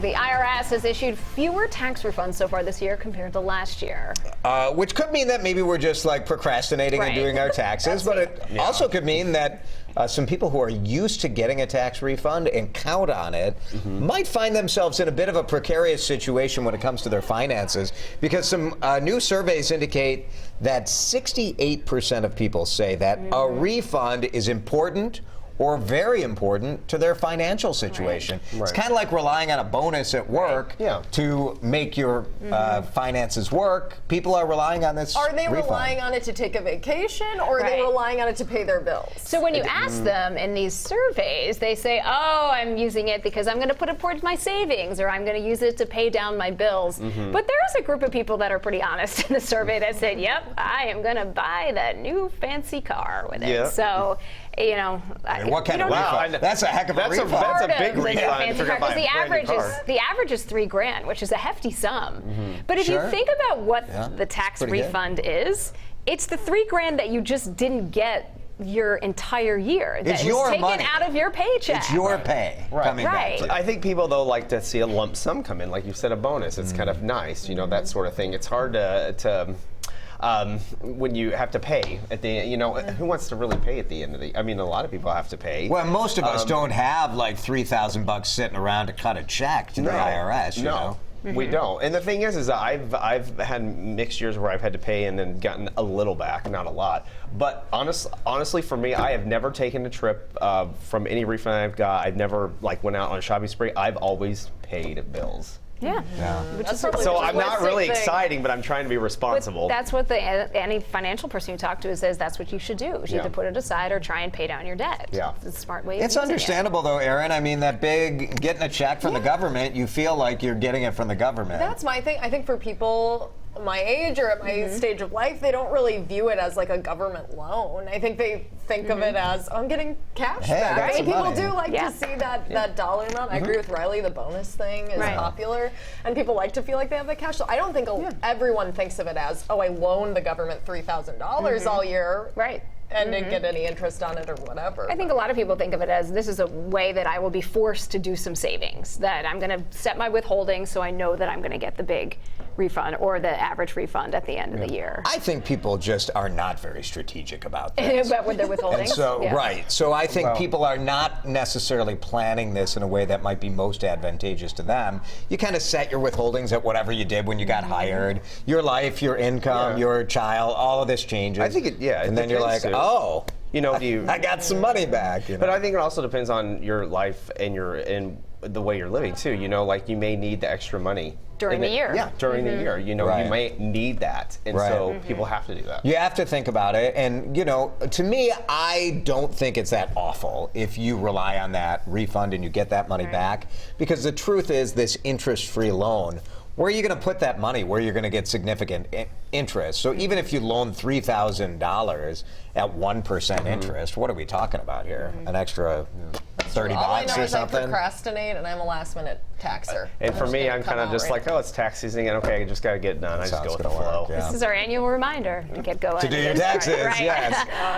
The IRS has issued fewer tax refunds so far this year compared to last year. Which could mean that maybe we're just like procrastinating and doing our taxes, but it also could mean that some people who are used to getting a tax refund and count on it might find themselves in a bit of a precarious situation when it comes to their finances, because some new surveys indicate that 68% of people say that a refund is important or very important to their financial situation. Right. It's kind of like relying on a bonus at work to make your finances work. People are relying on this. Are they refund. relying on it to take a vacation, or are they relying on it to pay their bills? So when you ask them in these surveys, they say, oh, I'm using it because I'm going to put it towards my savings, or I'm going to use it to pay down my bills. But there is a group of people that are pretty honest in the survey that said, yep, I am going to buy that new fancy car with it. So, you know, what kind of refund? That's a heck of a refund. That's a big Because refund. the average is $3,000, which is a hefty sum. But if you think about what the tax refund is, it's the $3,000 that you just didn't get your entire year. That was taken out of your paycheck. It's your pay coming back to you. I think people, though, like to see a lump sum come in, like you said, a bonus. It's kind of nice, you know, that sort of thing. It's hard to when you have to pay at the end, you know, who wants to really pay at the end of the? I mean, a lot of people have to pay. Well, most of us don't have like $3,000 sitting around to cut a check to the IRS. You know? We don't. And the thing is I've had mixed years where I've had to pay and then gotten a little back, not a lot. But honestly, for me, I have never taken a trip from any refund I've got. I've never like went out on a shopping spree. I've always paid bills. So I'm not really exciting, but I'm trying to be responsible. But that's what any financial person you talk to says that's what you should do. You should either put it aside or try and pay down your debt. It's a smart way. It's understandable, though, Erin. I mean, that big getting a check from the government, you feel like you're getting it from the government. That's my thing. I think for people my age or at my stage of life, they don't really view it as like a government loan. I think they think of it as, I'm getting cash back. And people do like to see that dollar amount. I agree with Riley, the bonus thing is popular, and people like to feel like they have the cash. So I don't think everyone thinks of it as, oh, I loaned the government $3,000 all year. And didn't get any interest on it or whatever. I think a lot of people think of it as, this is a way that I will be forced to do some savings, that I'm going to set my withholding so I know that I'm going to get the big refund or the average refund at the end of the year. I think people just are not very strategic about this. About with their withholdings? And so, so I think people are not necessarily planning this in a way that might be most advantageous to them. You kind of set your withholdings at whatever you did when you got hired. Your life, your income, your child, all of this changes. I think and then you're like, oh, you know, I got some money back. You know? But I think it also depends on your life and the way you're living too. You know, like you may need the extra money during the year. Yeah, during the year. You know, you may need that, and so people have to do that. You have to think about it, and you know, to me, I don't think it's that awful if you rely on that refund and you get that money back, because the truth is, this interest-free loan, where are you going to put that money where you're going to get significant interest? So even if you loan $3,000 at 1% interest, what are we talking about here? An extra $30 All I know or is something? I procrastinate, and I'm a last-minute taxer. And for me, I'm kind of just like, oh, it's tax season, and okay, I just got to get it done. I just go with the flow. This is our annual reminder to get going. To do your taxes, yes.